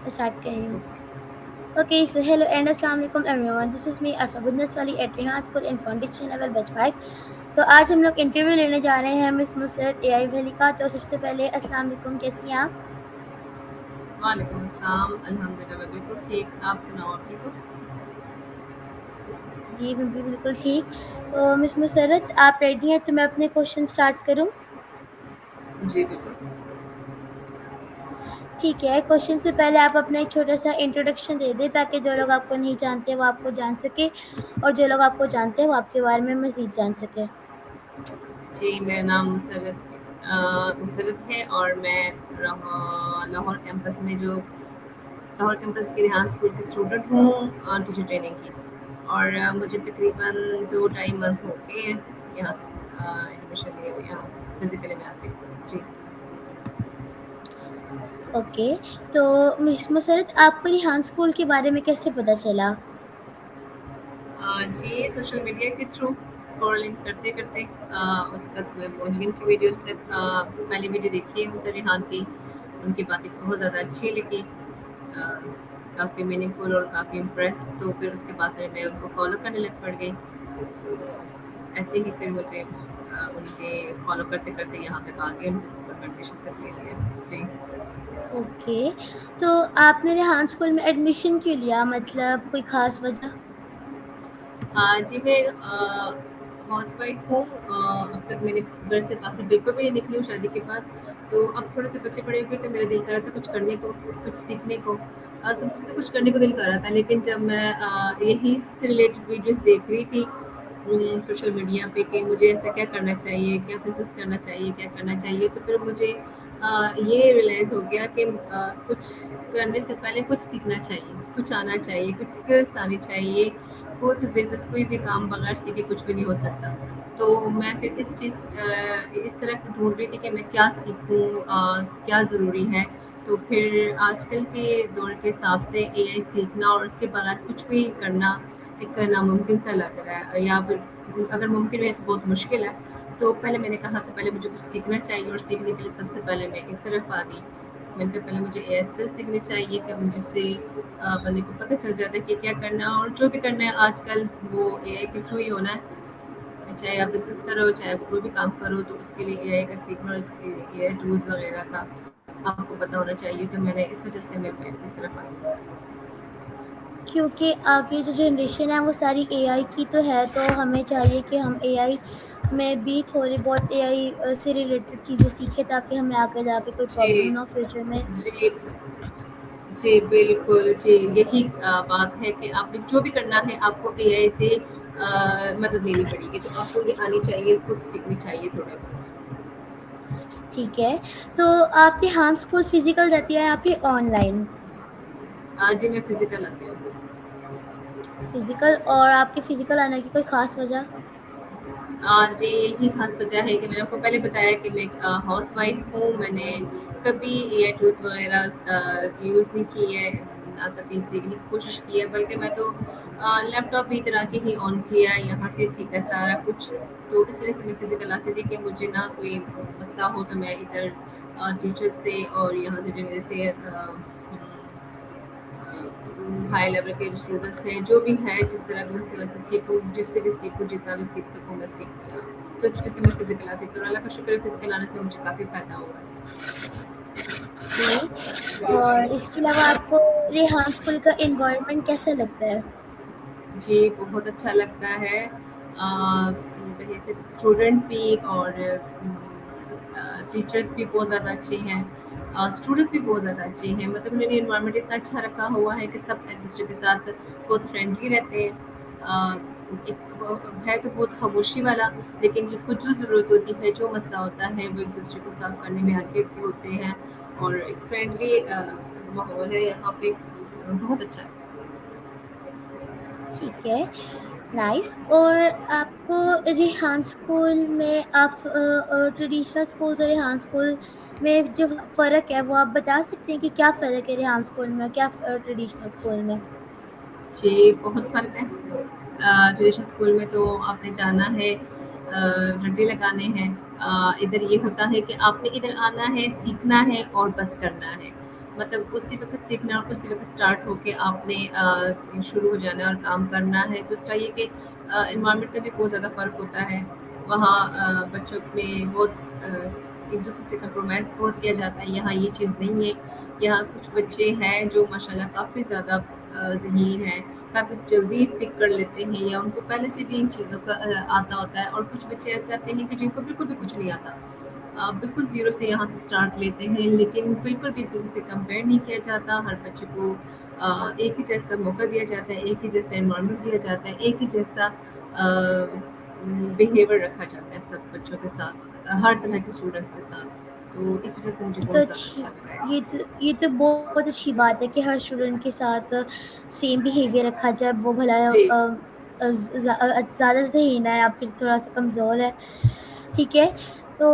Start कर रही हूँ। Okay. Okay, so hello and अस्सलाम वालेकुम everyone, this is me Arfa business वाली at Rihan school in foundation level batch 5। तो आज हम लोग इंटरव्यू लेने जा रहे हैं मिस मुसरत एआई वैली का। तो सबसे पहले अस्सलाम वालेकुम, कैसी हैं आप? वालेकुम अस्सलाम, अल्हम्दुलिल्लाह मैं बिल्कुल ठीक। आप सुनाओ, आप ठीक हो? जी, मैं भी बिल्कुल ठीक। तो मिस मुसरत, आप रेडी हैं तो मैं अपने क्वेश्चन स्टार्ट करूँ? जी, बिल्कुल। ठीक है, क्वेश्चन से पहले आप अपना एक छोटा-सा इंट्रोडक्शन दे दें ताकि जो लोग आपको नहीं जानते वो आपको जान सकें और जो लोग आपको जानते हैं वो आपके बारे में मज़ीद जान सकें। जी, मेरा नाम मुसर्रत है और मैं लाहौर कैंपस में जो लाहौर कैंपस के रिहान स्कूल की स्टूडेंट हूँ, टीचर ट्रेनिंग की। और मुझे तकरीबन 2 ढाई मंथ हो गए हैं यहाँ से एडमिशन लिए हुए यहाँ फिज़िकली में आते हुए। जी। ओके, तो मिस मुसर्रत, आपको रिहान स्कूल के बारे में कैसे पता चला? जी, सोशल मीडिया के थ्रू स्क्रॉलिंग करते-करते उस तक मैं पहुँच गई, उनकी वीडियोज़ तक। पहली वीडियो देखी है मुझसे रिहान की, उनकी बातें बहुत ज़्यादा अच्छी लगी। काफ़ी मीनिंगफुल और काफ़ी इम्प्रेस्ड, तो फिर उसके बाद फिर मैं उनको फ़ॉलो करने लग पड़ गई। तो ऐसे ही फिर मुझे उनके फ़ॉलो करते-करते यहाँ तक आ गए, उनके स्कूल में एडमिशन तक ले लिया। जी। ओके, तो आपने रेहान स्कूल में एडमिशन क्यों लिया? मतलब कोई ख़ास वजह? जी, मैं हाउसवाइफ़ हूँ। अब तक मैंने घर से बाहर बिल्कुल भी नहीं निकली हूँ शादी के बाद। तो अब थोड़े से बच्चे बड़े हो गए तो मेरा दिल कर रहा था कुछ करने को, कुछ सीखने को। सबसे पहले कुछ करने को दिल कर रहा था, लेकिन जब मैं यही से रिलेटेड वीडियोज़ देख रही थी सोशल मीडिया पे कि मुझे ऐसा क्या करना चाहिए, क्या बिज़नेस करना चाहिए, क्या करना चाहिए, तो फिर मुझे ये रियलाइज़ हो गया कि कुछ करने से पहले कुछ सीखना चाहिए, कुछ आना चाहिए, कुछ स्किल्स आनी चाहिए। कोई भी बिज़नेस, कोई भी काम बगैर सीखे कुछ भी नहीं हो सकता। तो मैं फिर इस तरह की ढूँढ रही थी कि मैं क्या सीखूँ, क्या ज़रूरी है। तो फिर आजकल के दौर के हिसाब से एआई सीखना और उसके बगैर कुछ भी करना एक नामुमकिन सा लग रहा है, या फिर अगर मुमकिन है तो बहुत मुश्किल है। तो पहले मैंने कहा कि पहले मुझे कुछ सीखना चाहिए, और सीखने के लिए सबसे पहले मैं इस तरफ आ गई। मैंने कहा पहले मुझे एआई स्किल सीखनी चाहिए कि जिससे बंदे को पता चल जाता है कि क्या करना है, और जो भी करना है आजकल वो एआई के थ्रू ही होना है। चाहे आप बिज़नेस करो, चाहे आप कोई भी काम करो, तो उसके लिए एआई का सीखना और इसके एआई टूल्स वगैरह का आपको पता होना चाहिए। तो मैंने इस वजह से मैं इस तरफ आई। क्योंकि आगे जो जनरेशन है वो सारी एआई की तो है, तो हमें चाहिए कि हम एआई में भी थोड़ी बहुत एआई से रिलेटेड चीज़ें सीखें ताकि हमें आगे जाके कोई प्रॉब्लम जी, ना हो फ्यूचर में। जी, जी, बिल्कुल, जी, यही बात है कि आपने जो भी करना है आपको एआई से मदद लेनी पड़ेगी, तो आपको ये आनी चाहिए, खुद सीखनी चाहिए थोड़ा बहुत। ठीक है, तो आप रिहान स्कूल फिज़िकल जाती हैं या फिर ऑनलाइन? जी, मैं फिज़िकल आती हूँ। फिज़िकल, और आपके फिज़िकल आने की कोई ख़ास वजह? जी, यही ख़ास वजह है कि मैंने आपको पहले बताया कि मैं हाउसवाइफ़ हूँ। मैंने कभी एआई टूल्स वगैरह यूज़ नहीं किए हैं, ना कभी सीखने की कोशिश की है, बल्कि मैं तो लैपटॉप भी इधर आके ही ऑन किया, यहाँ से सीखा सारा कुछ। तो इस वजह से मैं फ़िज़िकल आती थी कि मुझे ना कोई मसला हो तो मैं इधर टीचर्स से और यहाँ से जो मेरे से हाई लेवल के स्टूडेंट्स हैं, जो भी है, जिस तरह भी उस तरह से सीखूँ, जिससे भी सीखूँ, जितना भी सीख सकूँ मैं सीख लिया। तो इस वजह से मैं फिज़िकल आती थी, और अल्लाह का शुक्र है फिज़िकल आने से मुझे काफ़ी फ़ायदा हुआ है। ओके, और इसके अलावा आपको रेहान स्कूल का एनवायरनमेंट कैसा लगता है? जी, बहुत अच्छा लगता है। वहीं से स्टूडेंट भी और टीचर्स भी बहुत ज़्यादा अच्छे हैं। स्टूडेंट्स भी बहुत ज़्यादा अच्छे हैं। मतलब उन्होंने एनवायरनमेंट इतना अच्छा रखा हुआ है कि सब एक-दूसरे के साथ बहुत फ्रेंडली रहते हैं। एक है तो बहुत खामोशी वाला, लेकिन जिसको जो ज़रूरत होती है, जो मसला होता है, वो एक-दूसरे को सॉल्व करने में आगे भी होते हैं, और एक फ्रेंडली माहौल है यहाँ पे। बहुत अच्छा है। ठीक है, नाइस। और आपको रेहान स्कूल में ट्रेडिशनल स्कूल्स और रेहान स्कूल में जो फ़र्क है वो आप बता सकते हैं कि क्या फ़र्क है रेहान स्कूल में और क्या ट्रेडिशनल स्कूल में? जी, बहुत फ़र्क है। ट्रेडिशनल स्कूल में तो आपने जाना है, रट्टे लगाने हैं। इधर ये होता है कि आपने इधर आना है, सीखना है और बस करना है। मतलब उसी वक़्त सीखना और उसी वक़्त स्टार्ट होके आपने शुरू हो जाना है और काम करना है। दूसरा ये कि एनवायरनमेंट का भी बहुत ज़्यादा फ़र्क होता है। वहाँ बच्चों में बहुत एक-दूसरे से कंप्रोमाइज़ बहुत किया जाता है, यहाँ ये चीज़ नहीं है। यहाँ कुछ बच्चे हैं जो माशाल्लाह काफ़ी ज़्यादा ज़हीन हैं, काफ़ी जल्दी पिक कर लेते हैं या उनको पहले से भी इन चीज़ों का आता होता है और कुछ बच्चे ऐसे आते हैं कि जिनको बिल्कुल भी कुछ नहीं आता। बिल्कुल ज़ीरो से यहाँ से स्टार्ट लेते हैं, लेकिन बिल्कुल भी किसी से कंपेयर नहीं किया जाता। हर बच्चे को एक ही जैसा मौका दिया जाता है, एक ही जैसा एनवायरनमेंट दिया जाता है, एक ही जैसा बिहेवियर रखा जाता है सब बच्चों के साथ, हर तरह के स्टूडेंट्स के साथ। तो इस वज़ह से मुझे ये तो बहुत ज़्यादा अच्छी अच्छा लगा है। ये तो बहुत अच्छी बात है कि हर स्टूडेंट के साथ सेम बिहेवियर रखा जाए, वो भला जी। ज़्यादा ज़हीन है या फिर थोड़ा-सा कमज़ोर है, ठीक है? तो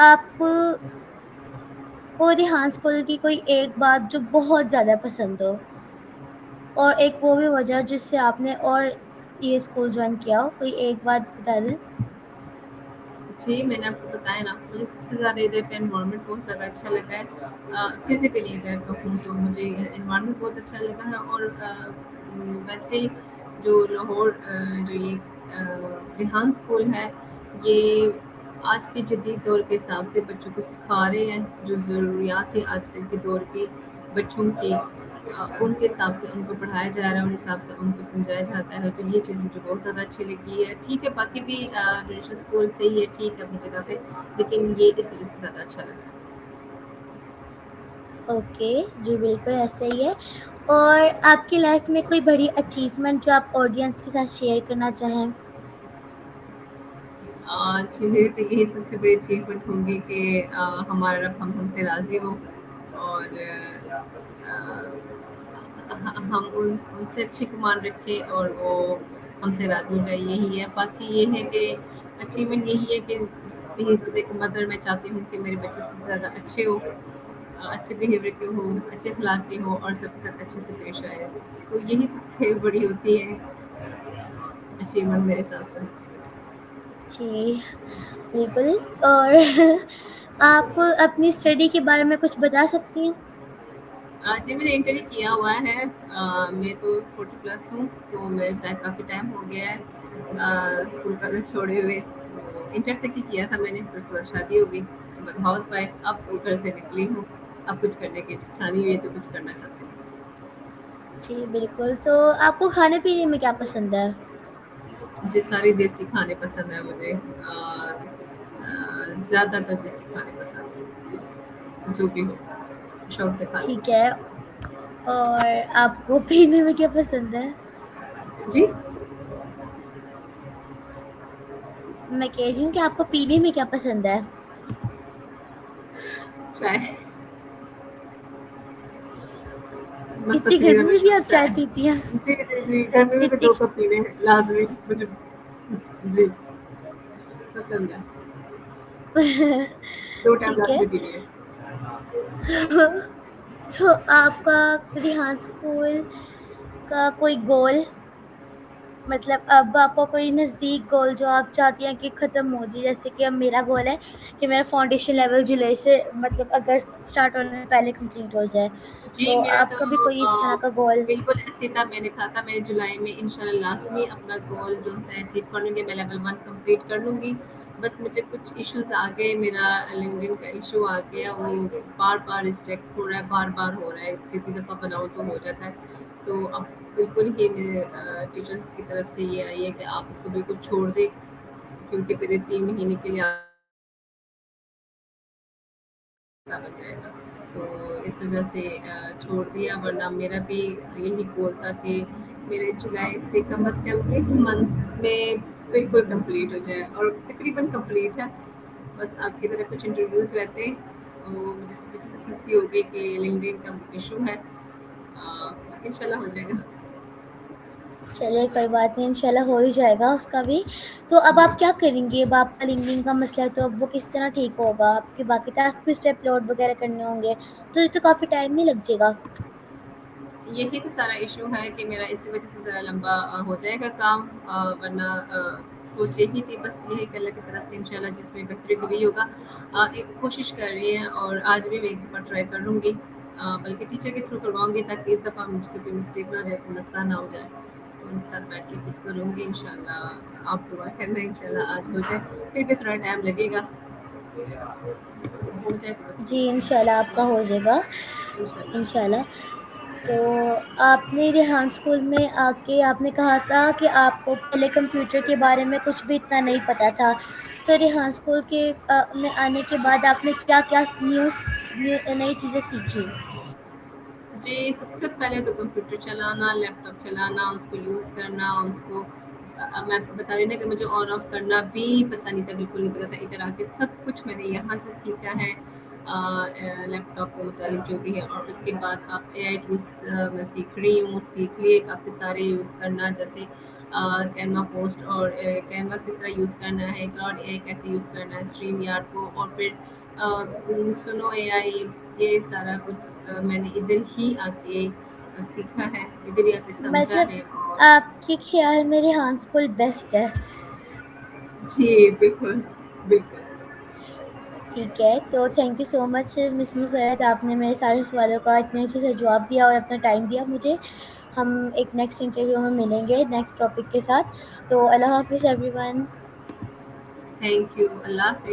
आपको रिहान स्कूल की कोई एक बात जो बहुत ज़्यादा पसंद हो और एक वो भी वजह जिससे आपने और ये स्कूल जॉइन किया हो, कोई एक बात बता दें? जी, मैंने आपको बताया ना, मुझे सबसे ज़्यादा इधर का एनवायरनमेंट बहुत ज़्यादा अच्छा लगा है। फ़िज़िकली अगर कहूँ तो मुझे एनवायरनमेंट बहुत अच्छा लगा है और वैसे जो लाहौर जो ये रेहान स्कूल है, ये आज के जदीद दौर के हिसाब से बच्चों को सिखा रहे हैं, जो ज़रूरियात है आजकल के दौर के बच्चों की, उनके हिसाब से उनको पढ़ाया जा रहा है, उन हिसाब से उनको समझाया जाता है, तो ये चीज़ मुझे बहुत ज़्यादा अच्छी लगी है। ठीक है, बाकी भी ट्रेडिशनल स्कूल सही है, ठीक है अपनी जगह पे, लेकिन ये इस वज़ह से ज़्यादा अच्छा लगा है। ओके, जी बिल्कुल ऐसा ही है। और आपकी लाइफ़ में कोई बड़ी अचीवमेंट जो आप ऑडियंस के साथ शेयर करना चाहें? जी, मेरी तो यही सबसे बड़ी अचीवमेंट होगी कि हमारा रब हमसे राज़ी हो और हम उनसे अच्छी गुमान रखें और वो हमसे राज़ी हो जाए, यही है। बाकी ये है कि अचीवमेंट यही है कि बेहिस्सत एक मदर मैं चाहती हूँ कि मेरे बच्चे सबसे ज़्यादा अच्छे हों, अच्छे बिहेवियर के हों, अच्छे अखलाक के हों और सबके साथ अच्छे से पेश आएँ। तो यही सबसे बड़ी होती है अचीवमेंट मेरे हिसाब से। जी, बिल्कुल। और आप अपनी स्टडी के बारे में कुछ बता सकती हैं? जी, मैंने इंटर ही किया हुआ है। मैं तो 40 प्लस हूँ, तो मेरे टाइम काफ़ी टाइम हो गया है स्कूल का छोड़े हुए। तो इंटर तक ही किया था मैंने, फिर उसके बाद शादी हो गई, उसके बाद हाउसवाइफ़, अब घर से निकली हूँ। अब कुछ करने की ठानी हुई है, तो कुछ करना चाहती हूँ। जी, बिल्कुल। तो आपको खाने-पीने में क्या पसंद है? मुझे सारे देसी खाने पसंद हैं मुझे। ज़्यादातर देसी खाने पसंद हैं, जो भी हो, शौक से खा ठीक लेती है। और आपको पीने में क्या पसंद है? हूँ। जी, मैं कह रही हूँ कि आपको पीने में क्या पसंद है? चाय। मस्त इतनी पसंदीदा गर्मी में भी मशरूब आप चाय चाय। पीती हैं? जी, जी, जी, गर्मी में भी इतनी 2 कप पीने हैं लाज़मी मुझे। जी, पसंद है। 2 टाइम ठीक है। लाज़मी पीनी है। तो आपका रिहान स्कूल का कोई गोल, मतलब अब आपका कोई नज़दीक गोल जो आप चाहती हैं कि ख़त्म हो जाए? जैसे कि अब मेरा गोल है कि मेरा फाउंडेशन लेवल जुलाई से, मतलब अगस्त स्टार्ट होने से पहले कंप्लीट हो जाए। जी, तो मेरा तो आपका भी कोई इस तरह का गोल? बिल्कुल ऐसे था, मैंने कहा था मैं जुलाई में इंशाल्लाह लाज़मी अपना गोल जो-सा अचीव कर लूँगी, मैं लेवल 1 कंप्लीट कर लूँगी। बस मुझे कुछ इश्यूज़ आ गए, मेरा लिंक्डइन का इश्यू आ गया, वो बार-बार रिजेक्ट हो रहा है, बार-बार हो रहा है, जितनी दफ़ा बनाओ तो हो जाता है। तो अब बिल्कुल ही मेरे टीचर्स की तरफ से ये आई है कि आप इसको बिल्कुल छोड़ दें, क्योंकि फिर ये 3 महीने के लिए बन जाएगा। तो इस वज़ह से छोड़ दिया, वरना मेरा भी यही गोल था कि मेरे जुलाई से कम इस मंथ में बिल्कुल कंप्लीट हो जाए और तकरीबन कंप्लीट है। बस आपकी तरह कुछ इंटरव्यूज़ रहते हैं, तो मुझे इस वज़ह से सुस्ती हो गई कि लिंक्डइन का इश्यू है। इंशाल्लाह हो जाएगा। चलिए कोई बात नहीं, इंशाल्लाह हो ही जाएगा उसका भी। तो अब आप क्या करेंगी? अब आपका लिंक्डइन का मसला है तो अब वो किस तरह ठीक होगा? आपके बाकी टास्क भी इस पे अपलोड वगैरह करने होंगे, तो ये तो काफ़ी टाइम नहीं लग जाएगा? यही तो सारा इशू है कि मेरा इसी वजह से ज़रा लंबा हो जाएगा काम, वरना सोच यही थी बस यही कि अल्लाह की तरफ से इंशाल्लाह जिसमें बेहतरी की वही होगा। एक कोशिश कर रही हैं और आज भी मैं एक बार ट्राई कर लूँगी। बल्कि टीचर के थ्रू करवाऊँगी ताकि इस दफ़ा मुझसे कोई मिस्टेक ना हो जाए, कोई मसला ना हो जाए। तो उनके साथ बैठ के फिर करूँगी इंशाल्लाह। आप दुआ करना इंशाल्लाह आज हो जाए, फिर भी थोड़ा टाइम लगेगा। हो जाए तो बस जी, ठीक है। इंशाल्लाह आपका हो जाएगा, इंशाल्लाह। इंशाल्लाह। तो आपने रेहान स्कूल में आके आपने कहा था कि आपको पहले कंप्यूटर के बारे में कुछ भी इतना नहीं पता था। तो रेहान स्कूल के में आने के बाद आपने क्या-क्या नई चीज़ें सीखी? जी, सबसे पहले तो कंप्यूटर चलाना, लैपटॉप चलाना, उसको यूज़ करना, उसको मैं आपको बता रही हूँ ना कि मुझे ऑन ऑफ करना भी पता नहीं था, बिल्कुल नहीं पता था। इधर आके सब कुछ मैंने यहाँ से सीखा है लैपटॉप के मुतालिक जो भी है। और उसके बाद अब एआई टूल्स मैं सीख रही हूँ, सीख लिए काफ़ी सारे यूज़ करना, जैसे कैनवा पोस्ट और कैनवा किस तरह यूज़ करना है, क्लाउड एआई कैसे यूज़ करना है, स्ट्रीम यार्ड को, और फिर सुनो एआई, ये सारा कुछ मैंने इधर ही आके सीखा है, इधर ही आके समझा मतलब है। और आपके ख़्याल में रेहान स्कूल बेस्ट है? जी, बिल्कुल, बिल्कुल। ठीक है, तो thank you so much miss Nusrat, आपने मेरे सारे सवालों का इतने अच्छे से जवाब दिया और अपना टाइम दिया मुझे। हम एक नेक्स्ट इंटरव्यू में मिलेंगे नेक्स्ट टॉपिक के साथ। तो अल्लाह हाफ़िज़ एवरीवन। थैंक यू, अल्लाह हाफ़िज़।